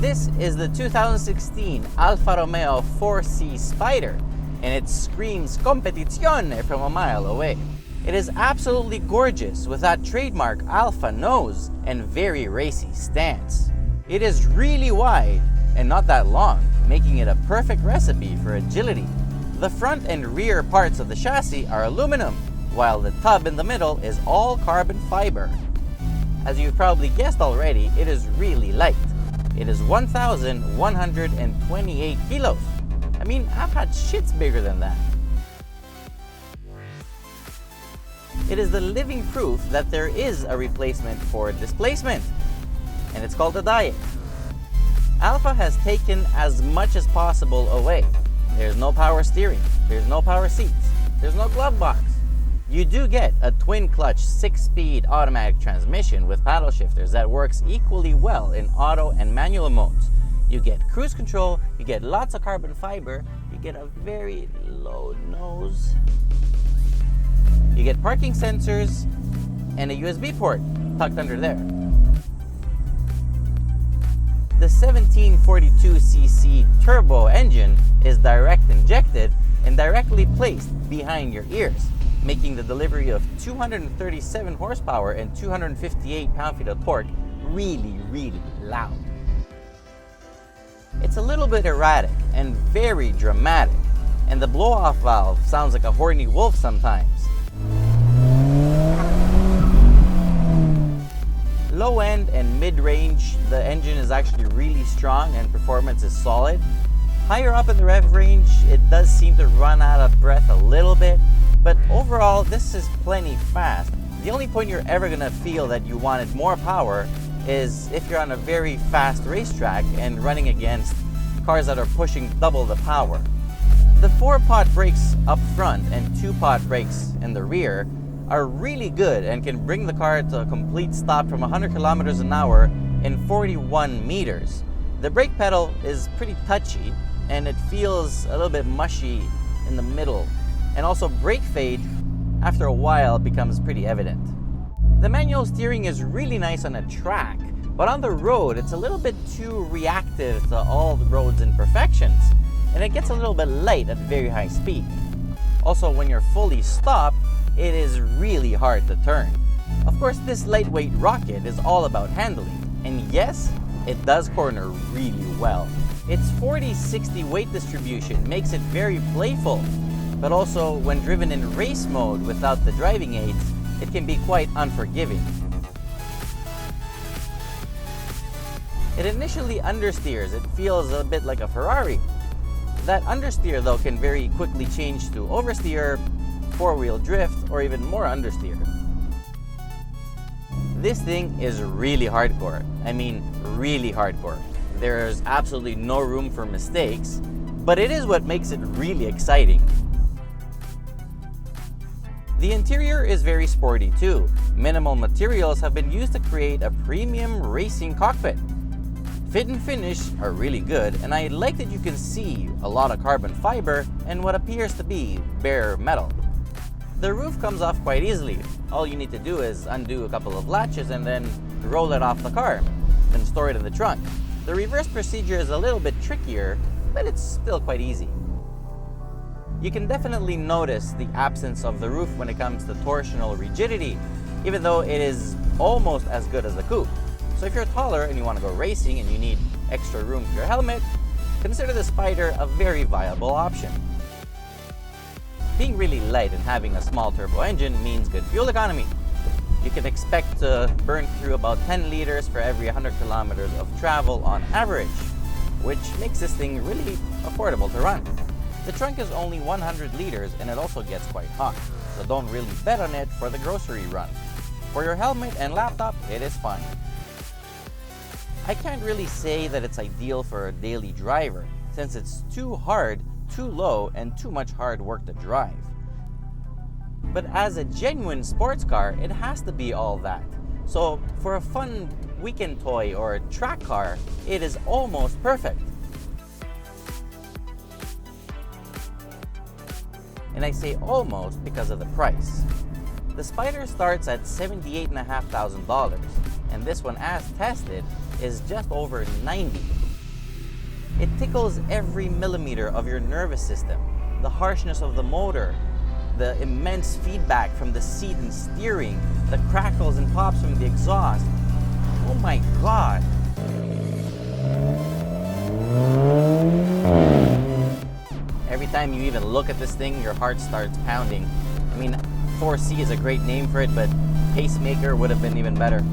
This is the 2016 Alfa Romeo 4C Spider, and it screams competizione from a mile away. It is absolutely gorgeous with that trademark Alfa nose and very racy stance. It is really wide and not that long, making it a perfect recipe for agility. The front and rear parts of the chassis are aluminum, while the tub in the middle is all carbon fiber. As you've probably guessed already, it is really light. It is 1,128 kilos. I mean, I've had shits bigger than that. It is the living proof that there is a replacement for displacement, and it's called a diet. Alfa has taken as much as possible away. There's no power steering, there's no power seats, there's no glove box. You do get a twin-clutch 6-speed automatic transmission with paddle shifters that works equally well in auto and manual modes. You get cruise control, you get lots of carbon fiber, you get a very low nose, you get parking sensors, and a USB port tucked under there. The 1742cc turbo engine is direct injected and directly placed behind your ears, making the delivery of 237 horsepower and 258 pound-feet of torque really, really loud. It's a little bit erratic and very dramatic, and the blow-off valve sounds like a horny wolf sometimes. Low end and mid-range, the engine is actually really strong and performance is solid. Higher up in the rev range, it does seem to run out of breath a little bit, but overall, this is plenty fast. The only point you're ever gonna feel that you wanted more power is if you're on a very fast racetrack and running against cars that are pushing double the power. The 4-pot brakes up front and 2-pot brakes in the rear are really good and can bring the car to a complete stop from 100 kilometers an hour in 41 meters. The brake pedal is pretty touchy and it feels a little bit mushy in the middle. And also brake fade, after a while, becomes pretty evident. The manual steering is really nice on a track, but on the road, it's a little bit too reactive to all the road's imperfections, and it gets a little bit light at very high speed. Also, when you're fully stopped, it is really hard to turn. Of course, this lightweight rocket is all about handling, and yes, it does corner really well. Its 40-60 weight distribution makes it very playful, but also when driven in race mode without the driving aids, it can be quite unforgiving. It initially understeers, it feels a bit like a Ferrari. That understeer though can very quickly change to oversteer, four-wheel drift, or even more understeer. This thing is really hardcore. I mean, really hardcore. There's absolutely no room for mistakes, but it is what makes it really exciting. The interior is very sporty too. Minimal materials have been used to create a premium racing cockpit. Fit and finish are really good, and I like that you can see a lot of carbon fiber and what appears to be bare metal. The roof comes off quite easily. All you need to do is undo a couple of latches and then roll it off the car, then store it in the trunk. The reverse procedure is a little bit trickier, but it's still quite easy. You can definitely notice the absence of the roof when it comes to torsional rigidity, even though it is almost as good as the coupe. So if you're taller and you want to go racing and you need extra room for your helmet, consider the Spider a very viable option. Being really light and having a small turbo engine means good fuel economy. You can expect to burn through about 10 liters for every 100 kilometers of travel on average, which makes this thing really affordable to run. The trunk is only 100 liters and it also gets quite hot, so don't really bet on it for the grocery run. For your helmet and laptop, it is fine. I can't really say that it's ideal for a daily driver, since it's too hard, too low, and too much hard work to drive. But as a genuine sports car, it has to be all that. So for a fun weekend toy or a track car, it is almost perfect. And I say almost because of the price. The Spider starts at $78,500, and this one, as tested, is just over $90,000. It tickles every millimeter of your nervous system. The harshness of the motor, the immense feedback from the seat and steering, the crackles and pops from the exhaust. Oh my God! Every time you even look at this thing, your heart starts pounding. I mean, 4C is a great name for it, but Pacemaker would have been even better.